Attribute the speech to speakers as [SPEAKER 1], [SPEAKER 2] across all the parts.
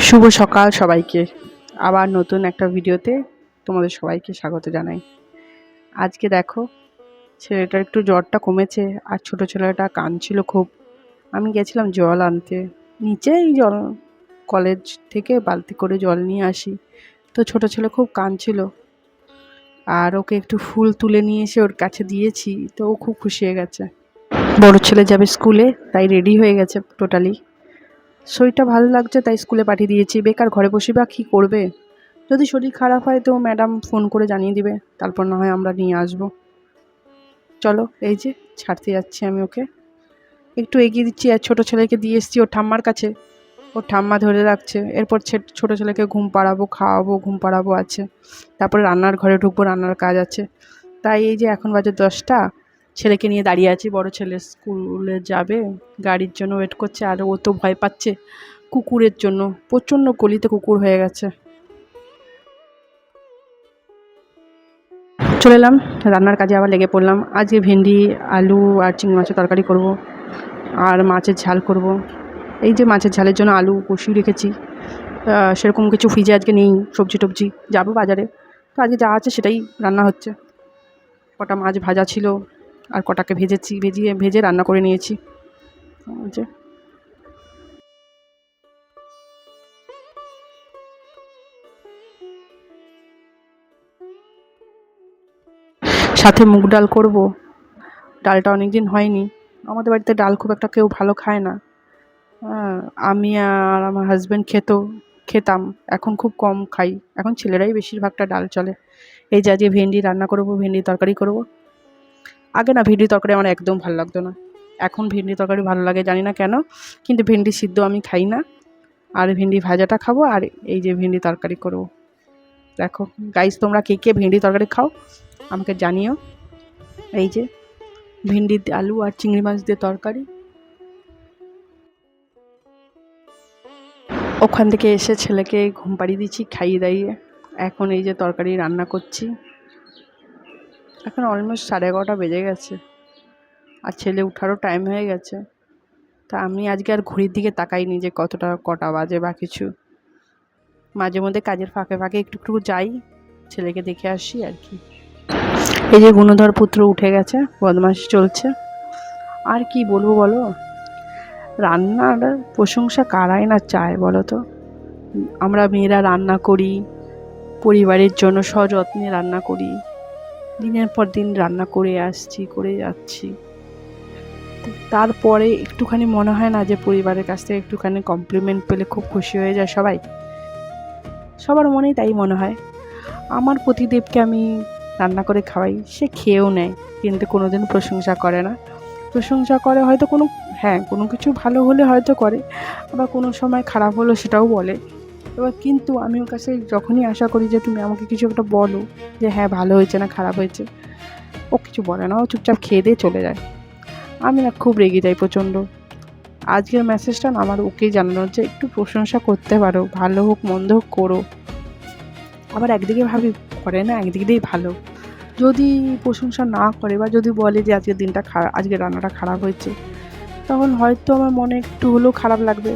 [SPEAKER 1] শুভ সকাল সবাইকে। আবার নতুন একটা ভিডিওতে তোমাদের সবাইকে স্বাগত জানাই। আজকে দেখো, ছেলেটার একটু জ্বরটা কমেছে আর ছোট ছেলেটা কাঁদছিল খুব। আমি গেছিলাম জল আনতে, নিচেই জল, কলেজ থেকে বালতি করে জল নিয়ে আসি। তো ছোট ছেলে খুব কাঁদছিল, আর ওকে একটু ফুল তুলে নিয়ে এসে ওর কাছে দিয়েছি, তো ও খুব খুশি হয়ে গেছে। বড় ছেলে যাবে স্কুলে, তাই রেডি হয়ে গেছে টোটালি। শরীরটা ভালো লাগছে তাই স্কুলে পাঠিয়ে দিয়েছি। বেকার ঘরে বসে বা কী করবে? যদি শরীর খারাপ হয় তো ম্যাডাম ফোন করে জানিয়ে দিবে, তারপর না হয় আমরা নিয়ে আসবো। চলো, এই যে ছাড়তে যাচ্ছি আমি ওকে, একটু এগিয়ে দিচ্ছি। আর ছোটো ছেলেকে দিয়ে এসেছি ওর ঠাম্মার কাছে, ওর ঠাম্মা ধরে রাখছে। এরপর ছোটো ছেলেকে ঘুম পাড়াবো, খাওয়াবো, ঘুম পাড়াবো আছে, তারপরে রান্নার ঘরে ঢুকবো, রান্নার কাজ আছে। তাই এই যে এখন বাজে 10টা, ছেলেকে নিয়ে দাঁড়িয়ে আছি। বড় ছেলে স্কুলে যাবে, গাড়ির জন্য ওয়েট করছে। আর ও তো ভয় পাচ্ছে কুকুরের জন্য, প্রচণ্ড গলিতে কুকুর হয়ে গেছে। চলে এলাম, রান্নার কাজে আবার লেগে পড়লাম। আজকে ভেন্ডি, আলু আর চিংড়ি মাছের তরকারি করব, আর মাছের ঝাল করব। এই যে মাছের ঝালের জন্য আলু কষিয়ে রেখেছি। সেরকম কিছু ফ্রিজে আজকে নেই, সবজি টবজি যাবো বাজারে, তো আজকে যা আছে সেটাই রান্না হচ্ছে। কটা মাছ ভাজা ছিল, আর কটাকে ভেজে রান্না করে নিয়েছি। যে সাথে মুগ ডাল করব। ডালটা অনেক দিন হয়নি, আমাদের বাড়িতে ডাল খুব একটা কেউ ভালো খায় না। হ্যাঁ, আমি আর আমার হাজব্যান্ড খেতাম, এখন খুব কম খাই। এখন ছেলেরাই বেশিরভাগটা ডাল চলে। এই যে আজকে ভেন্ডি রান্না করবো, ভেন্ডি তরকারি করব। আগে না ভেন্ডি তরকারি আমার একদম ভালো লাগতো না, এখন ভেন্ডি তরকারি ভালো লাগে, জানি না কেন। কিন্তু ভেন্ডি সিদ্ধ আমি খাই না, আর ভেন্ডি ভাজাটা খাবো, আর এই যে ভেন্ডি তরকারি করব। দেখো গাইস, তোমরা কে কে ভেন্ডি তরকারি খাও আমাকে জানিও। এই যে ভেন্ডি, আলু আর চিংড়ি মাছ দিয়ে তরকারি। ওখান থেকে এসে ছেলেকে ঘুম পাড়িয়ে দিচ্ছি, খাইয়ে দাইয়ে এখন এই যে তরকারি রান্না করছি। এখন অলমোস্ট 11:30 বেজে গেছে, আর ছেলে উঠারও টাইম হয়ে গেছে। তা আমি আজকে আর ঘড়ির দিকে তাকাইনি যে কটা বাজে বা কিছু। মাঝে মধ্যে কাজের ফাঁকে ফাঁকে একটু একটু যাই, ছেলেকে দেখে আসি আর কি। এই যে গুণধর পুত্র উঠে গেছে, বদমাশি চলছে। আর কি বলবো বলো, রান্নার প্রশংসা কারাই না চায় বলো তো। আমরা মেয়েরা রান্না করি, পরিবারের জন্য সযত্নে রান্না করি, দিনের পর দিন রান্না করে আসছি, করে যাচ্ছি। তারপরে একটুখানি মনে হয় না যে পরিবারের কাছ থেকে একটুখানি কমপ্লিমেন্ট পেলে খুব খুশি হয়ে যায় সবাই? সবার মনেই তাই মনে হয়। আমার পতিদেবকে আমি রান্না করে খাওয়াই, সে খেয়েও নেয়, কিন্তু কোনোদিন প্রশংসা করে না। প্রশংসা করে হয়তো কোনো কিছু ভালো হলে হয়তো করে, আবার কোনো সময় খারাপ হলো সেটাও বলে। এবার কিন্তু আমি ওর কাছে যখনই আশা করি যে তুমি আমাকে কিছু একটা বলো, যে হ্যাঁ ভালো হয়েছে না খারাপ হয়েছে, ও কিছু বলে না, ও চুপচাপ খেয়ে দিয়ে চলে যায়। আমি না খুব রেগে যাই প্রচণ্ড। আজকের মেসেজটা না আমার ওকেই জানানোর, যে একটু প্রশংসা করতে পারো, ভালো হোক মন্দ হোক করো। আবার একদিকে ভাবি করে না, একদিক দিয়েই ভালো। যদি প্রশংসা না করে বা যদি বলে যে আজকের দিনটা খারাপ, আজকের রান্নাটা খারাপ হয়েছে, তখন হয়তো আমার মনে একটু হলেও খারাপ লাগবে,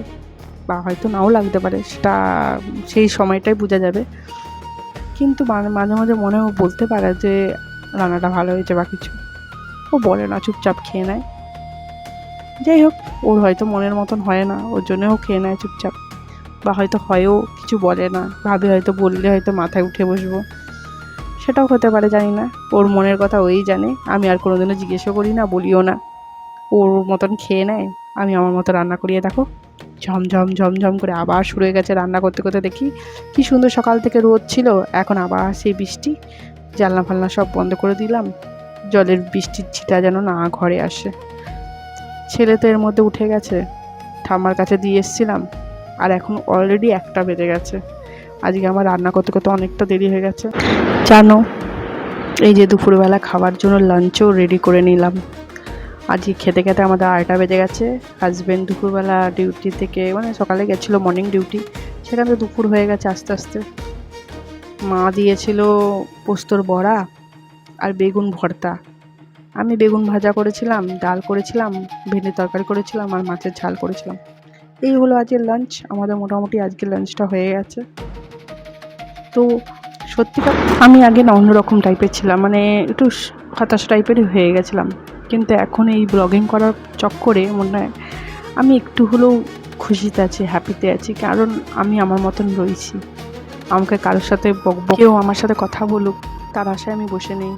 [SPEAKER 1] বা হয়তো নাও লাগতে পারে, সেটা সেই সময়টাই বোঝা যাবে। কিন্তু মাঝে মাঝে মনেও বলতে পারে যে রান্নাটা ভালো হয়েছে বা কিছু। ও বলে না, চুপচাপ খেয়ে নেয়। যাই হোক, ওর হয়তো মনের মতন হয় না, ওর জন্য ও খেয়ে নেয় চুপচাপ, বা হয়তো হয়ও কিছু বলে না, ভাবে হয়তো বললে হয়তো মাথায় উঠে বসবো, সেটাও হতে পারে, জানি না। ওর মনের কথা ওই জানে, আমি আর কোনোদিনও জিজ্ঞেসও করি না, বলিও না। ওর মতন খেয়ে নেয়, আমি আমার মতো রান্না করিয়ে দেখো, ঝমঝম ঝমঝম করে আবার শুরু হয়ে গেছে। রান্না করতে করতে দেখি কি সুন্দর, সকাল থেকে রোদ ছিল, এখন আবার সেই বৃষ্টি। জানলা ফালনা সব বন্ধ করে দিলাম, জলের বৃষ্টির ছিটা যেন না ঘরে আসে। ছেলে তো এর মধ্যে উঠে গেছে, ঠাম্মার কাছে দিয়ে এসেছিলাম, আর এখন অলরেডি 1টা বেজে গেছে। আজকে আমার রান্না করতে করতে অনেকটা দেরি হয়ে গেছে জানো। এই যে দুপুরবেলা খাবার জন্য লাঞ্চও রেডি করে নিলাম। আজকে খেতে খেতে আমাদের 2টা বেজে গেছে। হাজব্যান্ড দুপুরবেলা ডিউটি থেকে, মানে সকালে গেছিলো মর্নিং ডিউটি, সেখানে তো দুপুর হয়ে গেছে আস্তে আস্তে। মা দিয়েছিল পোস্তর বড়া আর বেগুন ভর্তা, আমি বেগুন ভাজা করেছিলাম, ডাল করেছিলাম, ভেন্ডি তরকারি করেছিলাম, আর মাছের ঝাল করেছিলাম। এই হলো আজকের লাঞ্চ। আমাদের মোটামুটি আজকের লাঞ্চটা হয়ে গেছে। তো সত্যিকার আমি আগে না অন্যরকম টাইপের ছিলাম, মানে একটু হতাশ টাইপেরই হয়ে গেছিলাম, কিন্তু এখন এই ব্লগিং করার চক্করে মনে হয় আমি একটু হলেও খুশিতে আছি, হ্যাপিতে আছি, কারণ আমি আমার মতন রয়েছি। আমাকে কারোর সাথে কেউ আমার সাথে কথা বলুক তার আশায় আমি বসে নেই।